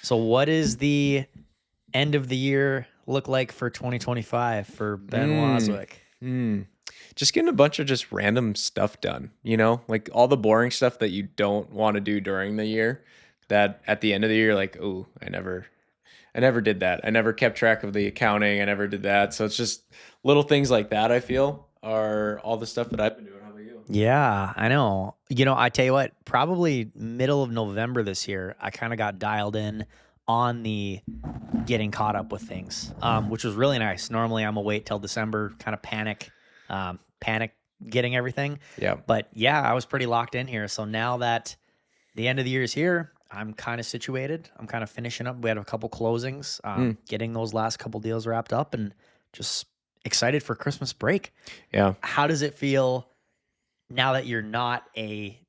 So what is the end of the year look like for 2025 for Ben Mm, Waswick? mm. Just getting a bunch of just random stuff done, like all the boring stuff that you don't want to do during the year, that at the end of the year, like, oh, I never did that. I never kept track of the accounting. I never did that. So it's just little things like that, I feel, are all the stuff that I've been doing. How about you? Yeah, I know. I tell you what, probably middle of November this year, I kind of got dialed in on the getting caught up with things, which was really nice. Normally, I'm a wait till December, kind of panic getting everything. Yeah. But yeah, I was pretty locked in here. So now that the end of the year is here, I'm kind of situated. I'm kind of finishing up. We had a couple closings, Mm, getting those last couple deals wrapped up, and just excited for Christmas break. yeah. How does it feel now that you're not a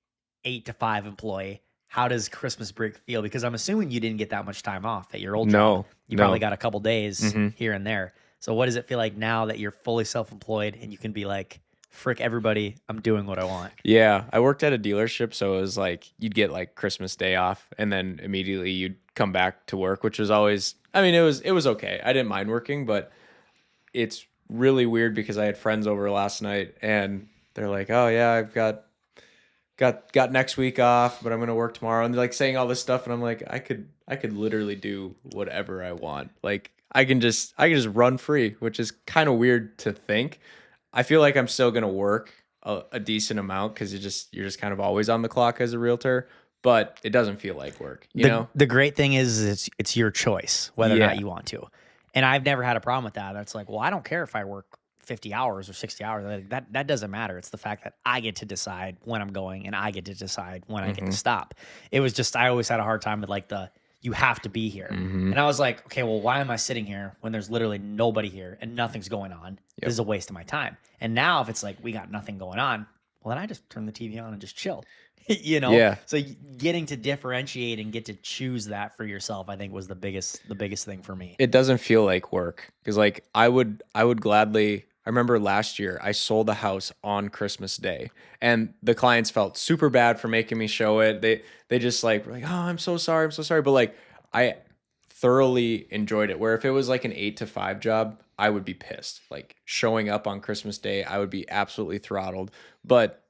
8 to 5 employee? How does Christmas break feel? Because I'm assuming you didn't get that much time off at your old job. No, You probably no. got a couple days hmm here and there. So what does it feel like now that you're fully self-employed and you can be like, frick everybody, I'm doing what I want? Yeah. I worked at a dealership. So it was like you'd get like Christmas Day off and then immediately you'd come back to work, which was always, I mean, it was okay. I didn't mind working, but it's really weird because I had friends over last night and they're like, "Oh yeah, I've got next week off, but I'm gonna work tomorrow." And they're like saying all this stuff, and I'm like, I could literally do whatever I want. Like I can just run free, which is kind of weird to think. I feel like I'm still gonna work a decent amount because you're just kind of always on the clock as a realtor, but it doesn't feel like work, you The know? the great thing is it's your choice whether or not Yeah. you want to. And I've never had a problem with that. It's like, well, I don't care if I work 50 hours or 60 hours. Like, that doesn't matter. It's the fact that I get to decide when I'm going and I get to decide when I get to hmm stop. It was just I always had a hard time with like the you have to be here. hmm And I was like, okay, well, why am I sitting here when there's literally nobody here and nothing's going on? This Yep. is a waste of my time. And now if it's like we got nothing going on, well, then I just turn the TV on and just chill. Yeah. So getting to differentiate and get to choose that for yourself, I think was the biggest thing for me. It doesn't feel like work because like I would gladly. I remember last year I sold a house on Christmas Day and the clients felt super bad for making me show it. They just like were like, "Oh, I'm so sorry," but like I thoroughly enjoyed it. Where if it was like an 8 to 5 job, I would be pissed. Like showing up on Christmas Day, I would be absolutely throttled. But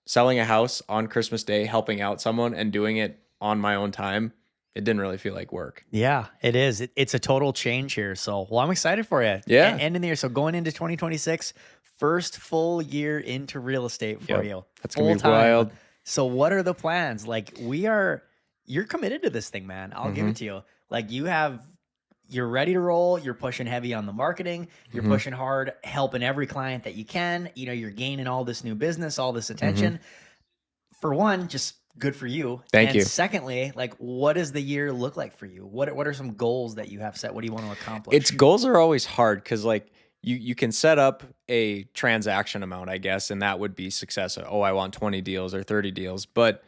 selling a house on Christmas Day, helping out someone and doing it on my own time, it didn't really feel like work. Yeah, it is. It's a total change here. So, well, I'm excited for you. Yeah. Ending the year. So going into 2026, first full year into real estate for Yep. you, That's gonna full be time. wild. So what are the plans? Like you're committed to this thing, man. I'll give hmm it to you. Like you're ready to roll. You're pushing heavy on the marketing. You're hmm pushing hard, helping every client that you can. You're gaining all this new business, all this hmm attention. For one, just good for you. Thank And you. secondly, like what does the year look like for you? What are some goals that you have set? What do you want to Its accomplish? goals are always hard because like you can set up a transaction amount, I guess, and that would be success. Oh, I want 20 deals or 30 deals, but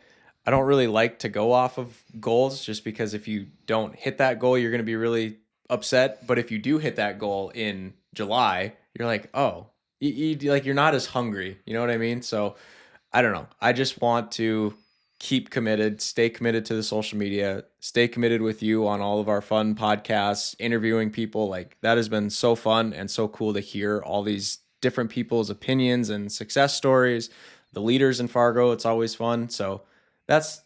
I don't really like to go off of goals just because if you don't hit that goal, you're going to be really upset. But if you do hit that goal in July, you're like, oh, like you're not as hungry. You know what I mean? So I don't know. I just want to keep committed, stay committed to the social media, stay committed with you on all of our fun podcasts, interviewing people. Like that has been so fun and so cool to hear all these different people's opinions and success stories. The leaders in Fargo, it's always fun. So that's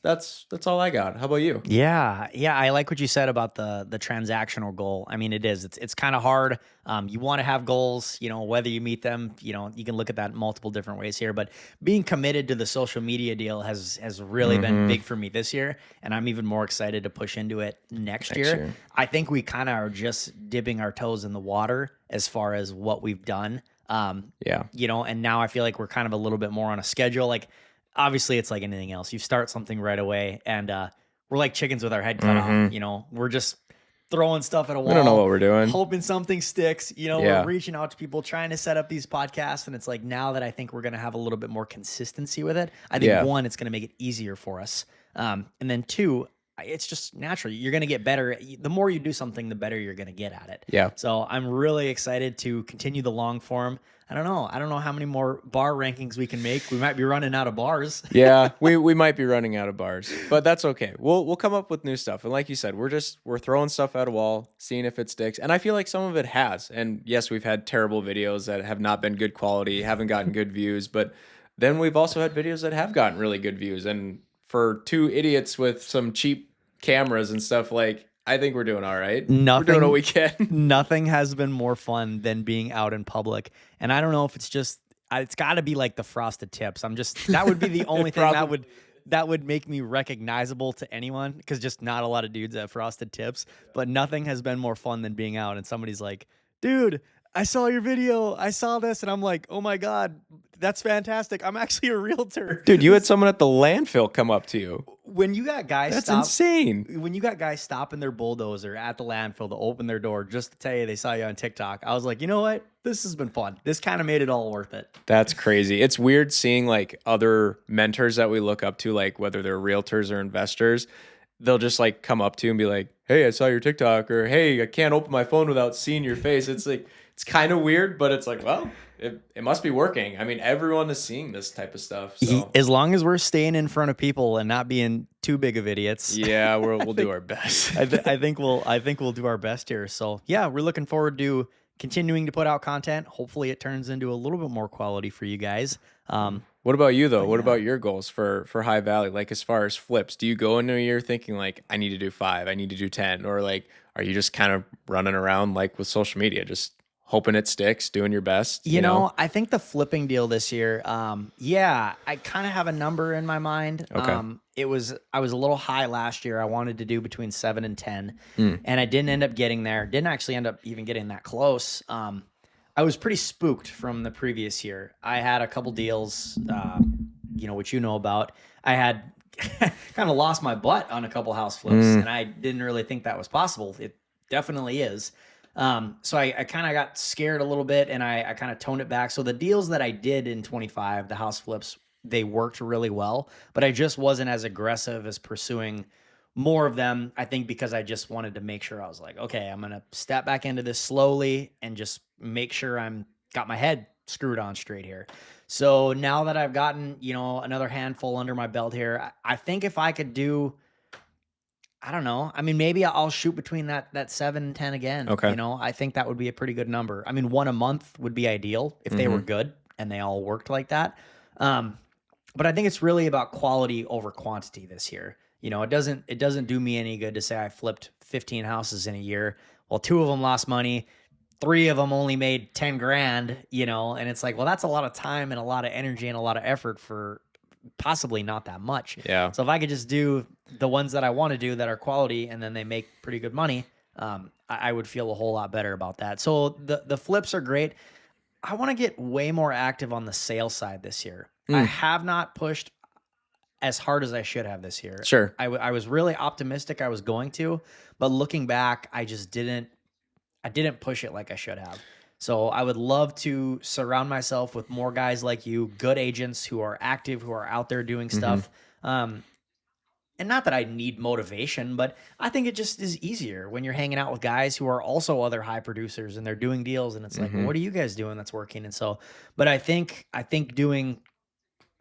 all I got. How about you? Yeah, yeah, I like what you said about the transactional goal. I mean, it is. It's kind of hard. You want to have goals, whether you meet them, you can look at that multiple different ways here. But being committed to the social media deal has really been Mm-hmm. big for me this year, and I'm even more excited to push into it next Next year. year. I think we kind of are just dipping our toes in the water as far as what we've done. Yeah. And now I feel like we're kind of a little bit more on a schedule. Like obviously it's like anything else. You start something right away and we're like chickens with our head cut off. Mm-hmm. We're just throwing stuff at a We don't know what wall, we're doing. hoping something sticks. We're Yeah. reaching out to people, trying to set up these podcasts. And it's like now that I think we're going to have a little bit more consistency with it, I think Yeah. one, it's going to make it easier for us. And then two, it's just natural. You're going to get better. The more you do something, the better you're going to get at it. Yeah. So I'm really excited to continue the long form. I don't know. I don't know how many more bar rankings we can make. We might be running out of bars. Yeah, we might be running out of bars, but that's okay. We'll come up with new stuff. And like you said, we're throwing stuff at a wall, seeing if it sticks. And I feel like some of it has. And yes, we've had terrible videos that have not been good quality, haven't gotten good views, but then we've also had videos that have gotten really good views. And for two idiots with some cheap cameras and stuff, like I think we're doing all right. We're doing what Nothing we can. nothing has been more fun than being out in public. And I don't know if it's just it's got to be like the frosted tips. I'm just that would be the only thing Probably. that would make me recognizable to anyone because just not a lot of dudes have frosted tips. But nothing has been more fun than being out and somebody's like, "Dude, I saw your video. I saw this." And I'm like, "Oh my God, that's fantastic. I'm actually a realtor." Dude, you had someone at the landfill come up to you. When you got guys That's stop insane. when you got guys stopping their bulldozer at the landfill to open their door just to tell you they saw you on TikTok, I was like, you know what? This has been fun. This kind of made it all worth it. That's crazy. It's weird seeing like other mentors that we look up to, like whether they're realtors or investors, they'll just like come up to you and be like, "Hey, I saw your TikTok," or "Hey, I can't open my phone without seeing your face." It's like, it's kind of weird, but it's like, well, it must be working. I mean, everyone is seeing this type of stuff. So As long as we're staying in front of people and not being too big of idiots. yeah, we'll do our best. I think we'll do our best here. So yeah, we're looking forward to continuing to put out content. Hopefully it turns into a little bit more quality for you guys. What about you though? What about your goals for High Valley? Like as far as flips, do you go into a year thinking like I need to do 5, I need to do 10, or like are you just kind of running around like with social media, just hoping it sticks, doing your best? You know, I think the flipping deal this year, yeah, I kind of have a number in my mind. Okay. I was a little high last year. I wanted to do between 7 and 10, Mm. and I didn't end up getting there. Didn't actually end up even getting that close. I was pretty spooked from the previous year. I had a couple deals, which you know about. I had kind of lost my butt on a couple house flips, and I didn't really think that was possible. It definitely is. So I kind of got scared a little bit and I kind of toned it back. So the deals that I did in 25, the house flips, they worked really well, but I just wasn't as aggressive as pursuing more of them. I think because I just wanted to make sure I was like, okay, I'm going to step back into this slowly and just make sure I'm got my head screwed on straight here. So now that I've gotten, another handful under my belt here, I think if I could do, I don't know. I mean, maybe I'll shoot between that 7 and 10 again. Okay. I think that would be a pretty good number. I mean, one a month would be ideal if they were good and they all worked like that. But I think it's really about quality over quantity this year. It doesn't do me any good to say I flipped 15 houses in a year. Well, 2 of them lost money, 3 of them only made 10 grand, and it's like, well, that's a lot of time and a lot of energy and a lot of effort for possibly not that much. Yeah. So if I could just do the ones that I want to do that are quality and then they make pretty good money, I would feel a whole lot better about that. So the flips are great. I want to get way more active on the sales side this year. I have not pushed as hard as I should have this year. Sure. I was really optimistic I was going to, but looking back, I didn't push it like I should have. So I would love to surround myself with more guys like you, good agents who are active, who are out there doing stuff. And not that I need motivation, but I think it just is easier when you're hanging out with guys who are also other high producers and they're doing deals. And it's like, well, what are you guys doing that's working? And so, but I think doing,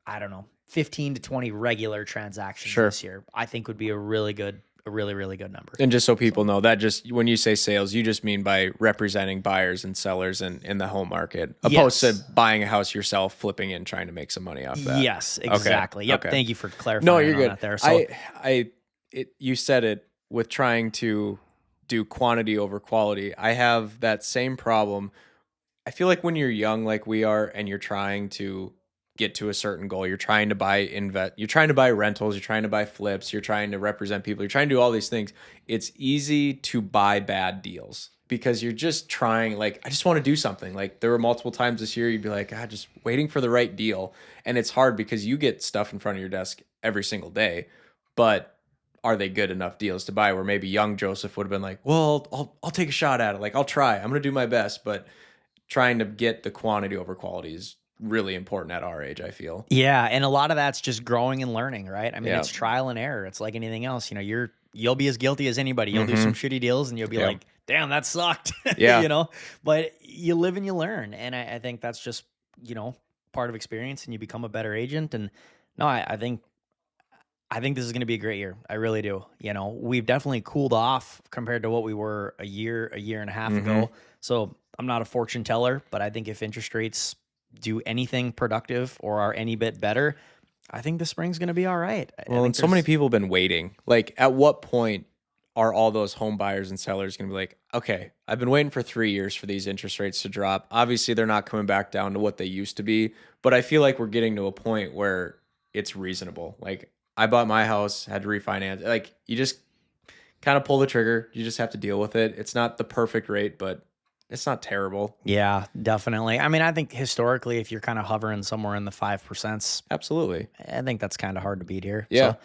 I don't know, 15 to 20 regular transactions this year, I think would be a really, really good number. And just so people know, that just when you say sales, you just mean by representing buyers and sellers in the home market, opposed to buying a house yourself, flipping it, and trying to make some money off that. Yes, exactly. Yep. Okay. Thank you for clarifying. No, you're on good. that there. So You said it with trying to do quantity over quality. I have that same problem. I feel like when you're young, like we are, and you're trying to get to a certain goal, you're trying to buy you're trying to buy rentals, you're trying to buy flips, you're trying to represent people, you're trying to do all these things. It's easy to buy bad deals because you're just trying, like, I just want to do something. Like there were multiple times this year you'd be like, just waiting for the right deal. And it's hard because you get stuff in front of your desk every single day, but are they good enough deals to buy? Where maybe young Joseph would have been like, well, I'll take a shot at it. Like I'll try, I'm going to do my best. But trying to get the quantity over quality is really important at our age, I feel. yeah, and a lot of that's just growing and learning, right? I mean, Yeah. it's trial and error. It's like anything else. You're you'll be as guilty as anybody. You'll do some shitty deals and you'll be Yep. like, damn, that sucked, Yeah. but you live and you learn. And I think that's just, you know, part of experience and you become a better agent. And no, I think this is going to be a great year. I really do. We've definitely cooled off compared to what we were a year and a half Mhm. ago. So I'm not a fortune teller, but I think if interest rates do anything productive or are any bit better, I think the spring's going to be all right. I Well, and think so many there's, people have been waiting. Like, at what point are all those home buyers and sellers going to be like, okay, I've been waiting for 3 years for these interest rates to drop. Obviously, they're not coming back down to what they used to be, but I feel like we're getting to a point where it's reasonable. Like, I bought my house, had to refinance. Like, you just kind of pull the trigger. You just have to deal with it. It's not the perfect rate, but it's not terrible. yeah, definitely. I mean, I think historically, if you're kind of hovering somewhere in the 5%, Absolutely. I think that's kind of hard to beat here. Yeah. So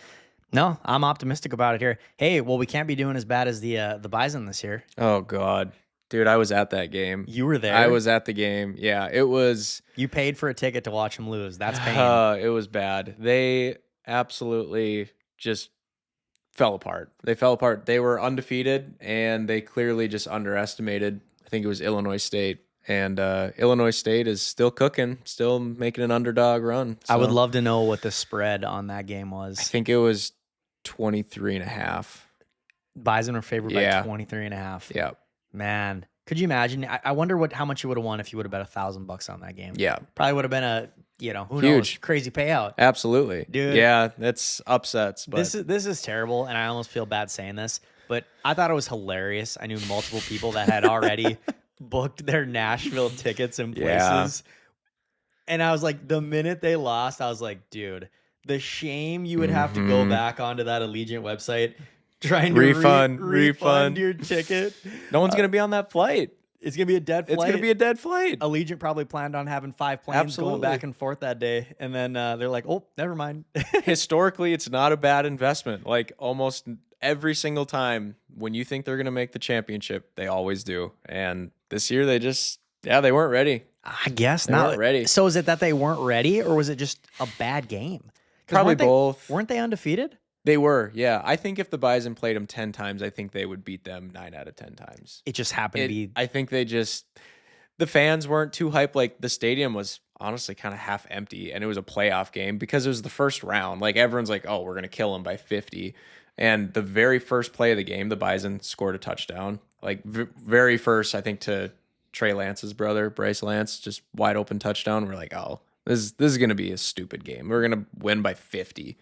no, I'm optimistic about it here. Hey, well, we can't be doing as bad as the Bison this year. Oh, God. Dude, I was at that game. You were I there. was at the game. Yeah, it was. You paid for a ticket to watch him lose. That's pain. It was bad. They absolutely just fell apart. They fell apart. They were undefeated, and they clearly just underestimated. I think it was Illinois State, and Illinois State is still cooking, still making an underdog run. I would So love to know what the spread on that game I was. think it was 23.5. Bison were favored by Yeah. 23 and a half. Yeah. Man, could you imagine? I wonder how much you would have won if you would have bet $1,000 on that game. Yeah. Probably would have been a, who knows, Huge. crazy payout. Absolutely. Dude. Yeah, that's upsets, but This is terrible, and I almost feel bad saying this, but I thought it was hilarious. I knew multiple people that had already booked their Nashville tickets in Yeah. places. And I was like, the minute they lost, I was like, dude, the shame you would have to go Mhm. back onto that Allegiant website trying to Refund, refund refund. your ticket. no one's going to be on that flight. It's gonna be a dead flight. It's going to be a dead flight. Allegiant probably planned on having 5 planes going Absolutely. back and forth that day, and then they're like, "Oh, never mind." Historically, it's not a bad investment. Like, almost every single time when you think they're going to make the championship, they always do. And this year they they weren't ready. I guess They not. weren't ready. So is it that they weren't ready, or was it just a bad game? 'Cause Probably weren't they- both. Weren't they undefeated? They were, yeah. I think if the Bison played them 10 times, I think they would beat them 9 out of 10 times. It just happened to be. I think the fans weren't too hyped. Like, the stadium was honestly kind of half empty, and it was a playoff game because it was the first round. Like, everyone's like, oh, we're going to kill them by 50. And the very first play of the game, the Bison scored a touchdown. Like, very first, I think, to Trey Lance's brother, Bryce Lance, just wide open touchdown. We're like, oh, this is going to be a stupid game. We're going to win by 50.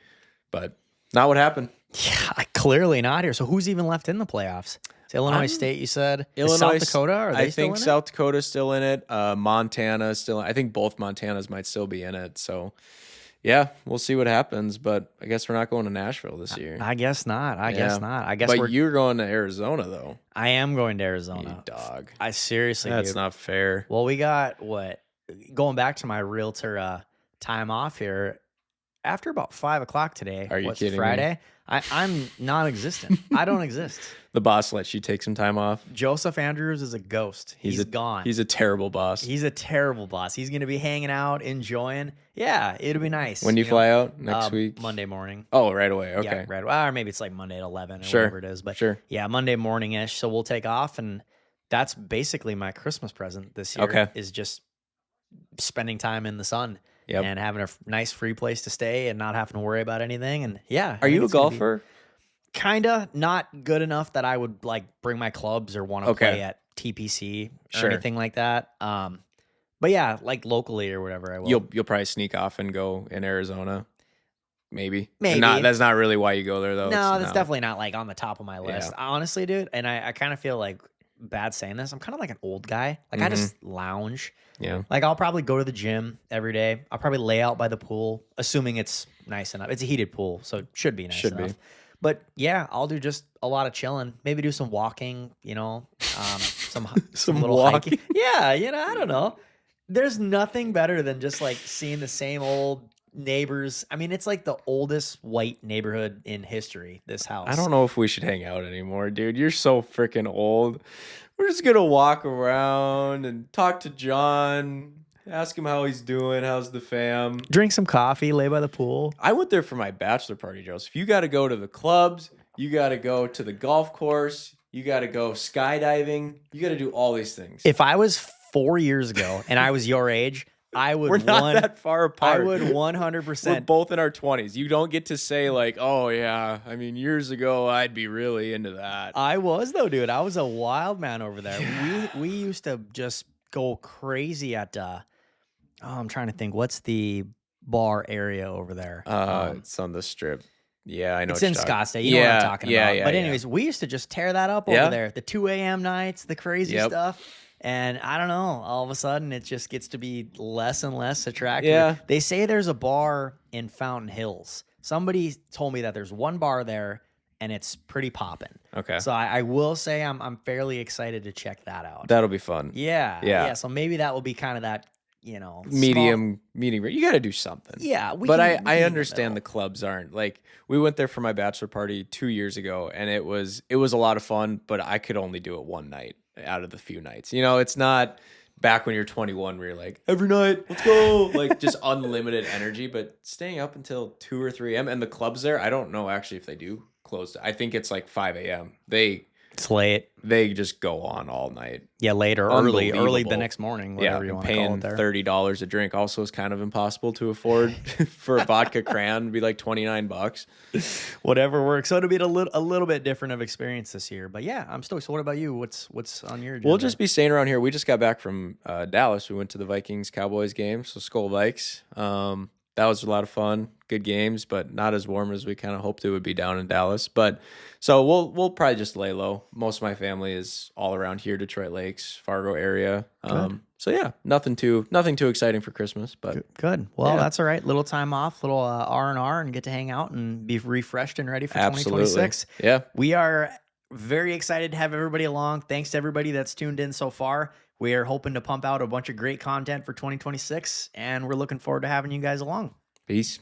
But not what happened. Yeah, clearly not here. So who's even left in the playoffs? It's Illinois State, you said. Is Illinois, South Dakota? Are they I still think in it? South Dakota's still in it. Montana is still. I think both Montanas might still be in it. So, yeah, we'll see what happens. But I guess we're not going to Nashville this year. I guess not. I guess not. I guess But you're going to Arizona, though. I am going to You Arizona. dog. I seriously That's do. not fair. Well, we got going back to my realtor time off here. After about 5 o'clock today, Are you what's kidding me? Friday? I'm non-existent. I don't exist. The boss lets you take some time off. Joseph Andrews is a ghost. He's gone. He's a terrible boss. He's a terrible boss. He's going to be hanging out, enjoying. Yeah, it'll be nice. When do you fly out next week? Monday morning. Oh, right away. Okay. Yeah, right. Or maybe it's like Monday at 11 or Sure. whatever it is. But Sure. yeah, Monday morning-ish. So we'll take off, and that's basically my Christmas present this year. Okay. Is just spending time in the sun. Yep. And having a nice free place to stay and not having to worry about anything. And yeah. Are you a golfer? Kinda, not good enough that I would like bring my clubs or want to Okay. play at TPC or Sure. anything like that. But yeah, like locally or whatever I will. You'll probably sneak off and go in Arizona. Maybe. Maybe. That's not really why you go there, though. No, that's definitely not like on the top of my list. Yeah. Honestly, dude. And I kind of feel like bad saying this. I'm kind of like an old guy. Like I just lounge. Yeah. Like I'll probably go to the gym every day. I'll probably lay out by the pool, assuming it's nice enough. It's a heated pool, so it should be nice Should enough. be. But yeah, I'll do just a lot of chilling. Maybe do some walking, some Some little walking. hiking. Yeah, I don't know. There's nothing better than just like seeing the same old neighbors. I mean, it's like the oldest white neighborhood in history, this house. I don't know if we should hang out anymore, dude. You're so freaking old. We're just gonna walk around and talk to John, ask him how he's doing, how's the fam. Drink some coffee, lay by the pool. I went there for my bachelor party, Joseph. You got to go to the clubs. You got to go to the golf course. You got to go skydiving. You got to do all these things. If I was 4 years ago and I was your age, I would We're not that far I apart. would We're 100%. both in our 20s. You don't get to say like, "Oh yeah, I mean years ago I'd be really into that." I was though, dude. I was a wild man over there. We used to just go crazy at I'm trying to think. What's the bar area over there? It's on the strip. Yeah, I know It's what in you're talking. Scottsdale. You know what I'm talking about. But Yeah. anyways, we used to just tear that up over Yeah. there. The 2 a.m. nights, the crazy Yep. stuff. And I don't know, all of a sudden it just gets to be less and less attractive. Yeah. They say there's a bar in Fountain Hills. Somebody told me that there's one bar there and it's pretty popping. Okay. So I will say I'm fairly excited to check that out. That'll be fun. Yeah. So maybe that will be kind of that, small. Medium. You got to do something. Yeah, we but can I meet in the understand middle. the clubs aren't like we went there for my bachelor party 2 years ago, and it was a lot of fun. But I could only do it one night out of the few nights. It's not back when you're 21 where you're like every night, let's go, like just unlimited energy. But staying up until 2 or 3 a.m. and the clubs there, I don't know actually if they do close. I think it's like 5 a.m. It's late. They just go on all night. Yeah, late or early the Unbelievable. next morning, whatever you want to call paying it there. $30 a drink also is kind of impossible to afford. For a vodka cran, it'd be like $29. Whatever works. So it'll be a little bit different of experience this year. But yeah, I'm stoked. So what about you? What's on your agenda? We'll just be staying around here. We just got back from Dallas. We went to the Vikings Cowboys game, so Skull Vikes. That was a lot of fun. Good games, but not as warm as we kind of hoped it would be down in Dallas. But so we'll probably just lay low. Most of my family is all around here, Detroit Lakes, Fargo area. So yeah, nothing too exciting for Christmas, but good. Well, yeah. that's all right. Little time off, little R&R, and get to hang out and be refreshed and ready for Absolutely. 2026. Yeah. We are very excited to have everybody along. Thanks to everybody that's tuned in so far. We are hoping to pump out a bunch of great content for 2026, and we're looking forward to having you guys along. Peace.